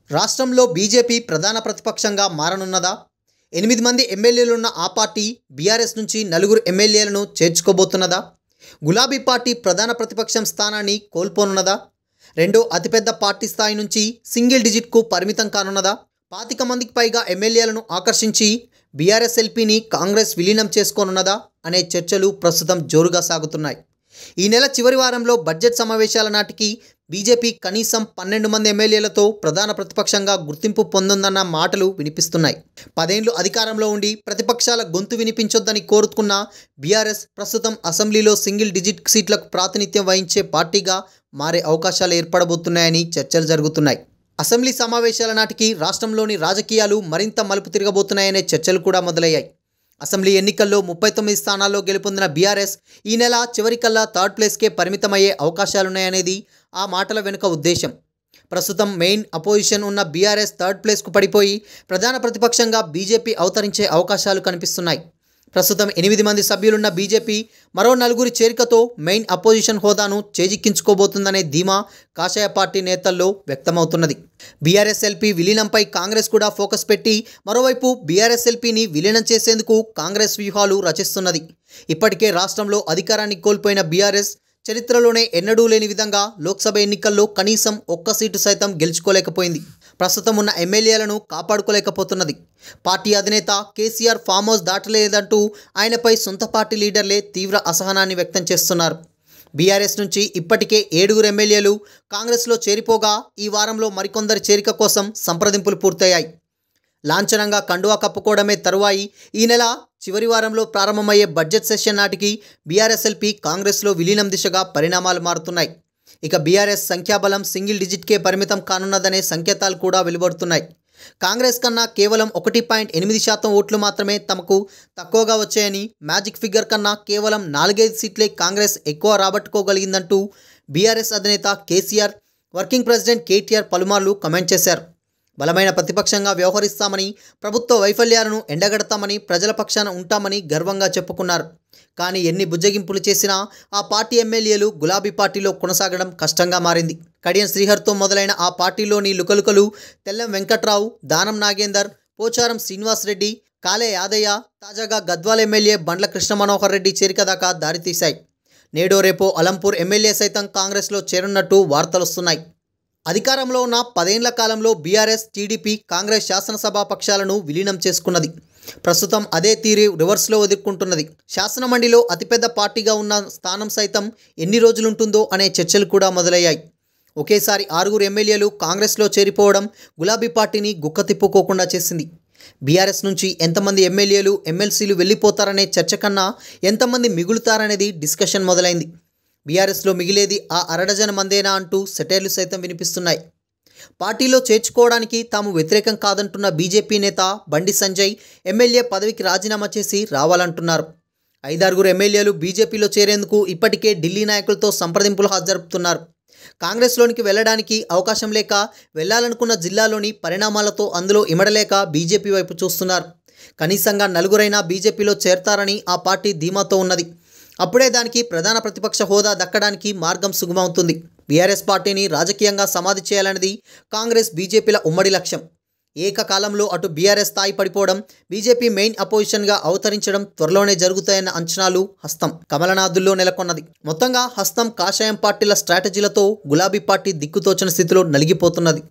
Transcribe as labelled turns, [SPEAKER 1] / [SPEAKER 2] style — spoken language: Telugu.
[SPEAKER 1] రాష్ట్రంలో బీజేపీ ప్రధాన ప్రతిపక్షంగా మారనున్నదా? 8 మంది ఎమ్మెల్యేలున్న ఆ పార్టీ బీఆర్ఎస్ నుంచి 4 ఎమ్మెల్యేలను చేర్చుకోబోతున్నదా? గులాబీ పార్టీ ప్రధాన ప్రతిపక్షం స్థానాన్ని కోల్పోనున్నదా? రెండో అతిపెద్ద పార్టీ స్థాయి నుంచి సింగిల్ డిజిట్కు పరిమితం కానున్నదా? 25 మందికి పైగా ఎమ్మెల్యేలను ఆకర్షించి బీఆర్ఎస్ ఎల్పీని కాంగ్రెస్ విలీనం చేసుకోనున్నదా అనే చర్చలు ప్రస్తుతం జోరుగా సాగుతున్నాయి. ఈ నెల చివరి వారంలో బడ్జెట్ సమావేశాల నాటికి బీజేపీ కనీసం 12 మంది ఎమ్మెల్యేలతో ప్రధాన ప్రతిపక్షంగా గుర్తింపు పొందుందన్న మాటలు వినిపిస్తున్నాయి. 10 ఏళ్లు అధికారంలో ఉండి ప్రతిపక్షాల గొంతు వినిపించొద్దని కోరుకున్న బీఆర్ఎస్ ప్రస్తుతం అసెంబ్లీలో సింగిల్ డిజిట్ సీట్లకు ప్రాతినిధ్యం వహించే పార్టీగా మారే అవకాశాలు ఏర్పడబోతున్నాయని చర్చలు జరుగుతున్నాయి. అసెంబ్లీ సమావేశాల నాటికి రాష్ట్రంలోని రాజకీయాలు మరింత మలుపు తిరగబోతున్నాయనే చర్చలు కూడా మొదలయ్యాయి. అసెంబ్లీ ఎన్నికల్లో 39 స్థానాల్లో గెలుపొందిన బీఆర్ఎస్ ఈ నెల చివరికల్లా థర్డ్ ప్లేస్కే పరిమితమయ్యే అవకాశాలున్నాయనేది ఆ మాటల వెనుక ఉద్దేశం. ప్రస్తుతం మెయిన్ అపోజిషన్ ఉన్న బీఆర్ఎస్ థర్డ్ ప్లేస్కు పడిపోయి ప్రధాన ప్రతిపక్షంగా బీజేపీ అవతరించే అవకాశాలు కనిపిస్తున్నాయి. ప్రస్తుతం 8 మంది సభ్యులున్న బీజేపీ మరో 4 చేరికతో మెయిన్ అపోజిషన్ హోదాను చేజిక్కించుకోబోతుందనే ధీమా కాషాయ పార్టీ నేతల్లో వ్యక్తమవుతున్నది. బీఆర్ఎస్ ఎల్పీ విలీనంపై కాంగ్రెస్ కూడా ఫోకస్ పెట్టి మరోవైపు బీఆర్ఎస్ ఎల్పీని విలీనం చేసేందుకు కాంగ్రెస్ వ్యూహాలు రచిస్తున్నది. ఇప్పటికే రాష్ట్రంలో అధికారాన్ని కోల్పోయిన బీఆర్ఎస్ చరిత్రలోనే ఎన్నడూ లేని విధంగా లోక్సభ ఎన్నికల్లో కనీసం ఒక్క సీటు సైతం గెలుచుకోలేకపోయింది. ప్రస్తుతం ఉన్న ఎమ్మెల్యేలను కాపాడుకోలేకపోతున్నది. పార్టీ అధినేత కేసీఆర్ ఫామ్ హౌస్ దాటలేదంటూ ఆయనపై సొంత పార్టీ లీడర్లే తీవ్ర అసహనాన్ని వ్యక్తం చేస్తున్నారు. బీఆర్ఎస్ నుంచి ఇప్పటికే 7 ఎమ్మెల్యేలు కాంగ్రెస్లో చేరిపోగా ఈ వారంలో మరికొందరి చేరిక కోసం సంప్రదింపులు పూర్తయ్యాయి. లాంఛనంగా కండువా కప్పుకోవడమే తరువాయి ఈ నెల చివరి వారంలో ప్రారంభమయ్యే బడ్జెట్ సెషన్ నాటికి బీఆర్ఎస్ ఎల్పీ కాంగ్రెస్లో విలీనం దిశగా పరిణామాలు మారుతున్నాయి. ఇక బీఆర్ఎస్ సంఖ్యాబలం సింగిల్ డిజిట్కే పరిమితం కానున్నదనే సంకేతాలు కూడా వెలువడుతున్నాయి. కాంగ్రెస్ కన్నా కేవలం 1.8% ఓట్లు మాత్రమే తమకు తక్కువగా వచ్చాయని, మ్యాజిక్ ఫిగర్ కన్నా కేవలం 4-5 సీట్లే కాంగ్రెస్ ఎక్కువ రాబట్టుకోగలిగిందంటూ బీఆర్ఎస్ అధినేత కేసీఆర్, వర్కింగ్ ప్రెసిడెంట్ కేటీఆర్ పలుమార్లు కమెంట్ చేశారు. బలమైన ప్రతిపక్షంగా వ్యవహరిస్తామని, ప్రభుత్వ వైఫల్యాలను ఎండగడతామని, ప్రజల పక్షాన ఉంటామని గర్వంగా చెప్పుకున్నారు. కానీ ఎన్ని బుజ్జగింపులు చేసినా ఆ పార్టీ ఎమ్మెల్యేలు గులాబీ పార్టీలో కొనసాగడం కష్టంగా మారింది. కడియం శ్రీహర్తో మొదలైన ఆ పార్టీలోని లుకలుకలు తెల్లం వెంకట్రావు, దానం నాగేందర్, పోచారం శ్రీనివాసరెడ్డి, కాలే యాదయ్య, తాజాగా గద్వాల ఎమ్మెల్యే బండ్ల కృష్ణ మనోహర్ రెడ్డి చేరిక దాకా దారితీశాయి. నేడో రేపో అలంపూర్ ఎమ్మెల్యే సైతం కాంగ్రెస్లో చేరున్నట్టు వార్తలొస్తున్నాయి. అధికారంలో ఉన్న 10 ఏళ్ల కాలంలో బీఆర్ఎస్, టీడీపీ, కాంగ్రెస్ శాసనసభా పక్షాలను విలీనం చేసుకున్నది. ప్రస్తుతం అదే తీరు రివర్స్లో ఎదుర్కొంటున్నది. శాసనమండలిలో అతిపెద్ద పార్టీగా ఉన్న స్థానం సైతం ఎన్ని రోజులుంటుందో అనే చర్చలు కూడా మొదలయ్యాయి. ఒకేసారి 6 ఎమ్మెల్యేలు కాంగ్రెస్లో చేరిపోవడం గులాబీ పార్టీని గుక్క తిప్పుకోకుండా చేసింది. బీఆర్ఎస్ నుంచి ఎంతమంది ఎమ్మెల్యేలు, ఎమ్మెల్సీలు వెళ్ళిపోతారనే చర్చ కన్నా ఎంతమంది మిగులుతారనేది డిస్కషన్ మొదలైంది. బీఆర్ఎస్లో మిగిలేది ఆ అరడజన మందేనా అంటూ సెటైర్లు సైతం వినిపిస్తున్నాయి. పార్టీలో చేర్చుకోవడానికి తాము వ్యతిరేకం కాదంటున్న బీజేపీ నేత బండి సంజయ్ ఎమ్మెల్యే పదవికి రాజీనామా చేసి రావాలంటున్నారు. 5-6 ఎమ్మెల్యేలు బీజేపీలో చేరేందుకు ఇప్పటికే ఢిల్లీ నాయకులతో సంప్రదింపులు జరుపుతున్నారు. కాంగ్రెస్లోనికి వెళ్లడానికి అవకాశం లేక, వెళ్లాలనుకున్న జిల్లాలోని పరిణామాలతో అందులో ఇమడలేక బీజేపీ వైపు చూస్తున్నారు. కనీసంగా 4 బీజేపీలో చేరతారని ఆ పార్టీ ధీమాతో ఉన్నది. అప్పుడే దానికి ప్రధాన ప్రతిపక్ష హోదా దక్కడానికి మార్గం సుగమవుతుంది. బీఆర్ఎస్ పార్టీని రాజకీయంగా సమాధి చేయాలన్నది కాంగ్రెస్, బీజేపీల ఉమ్మడి లక్ష్యం. ఏకకాలంలో అటు బీఆర్ఎస్ స్థాయి పడిపోవడం, బీజేపీ మెయిన్ అపోజిషన్గా అవతరించడం త్వరలోనే జరుగుతాయన్న అంచనాలు హస్తం కమలనాథుల్లో నెలకొన్నది. మొత్తంగా హస్తం, కాషాయం పార్టీల స్ట్రాటజీలతో గులాబీ పార్టీ దిక్కుతోచని స్థితిలో నలిగిపోతున్నది.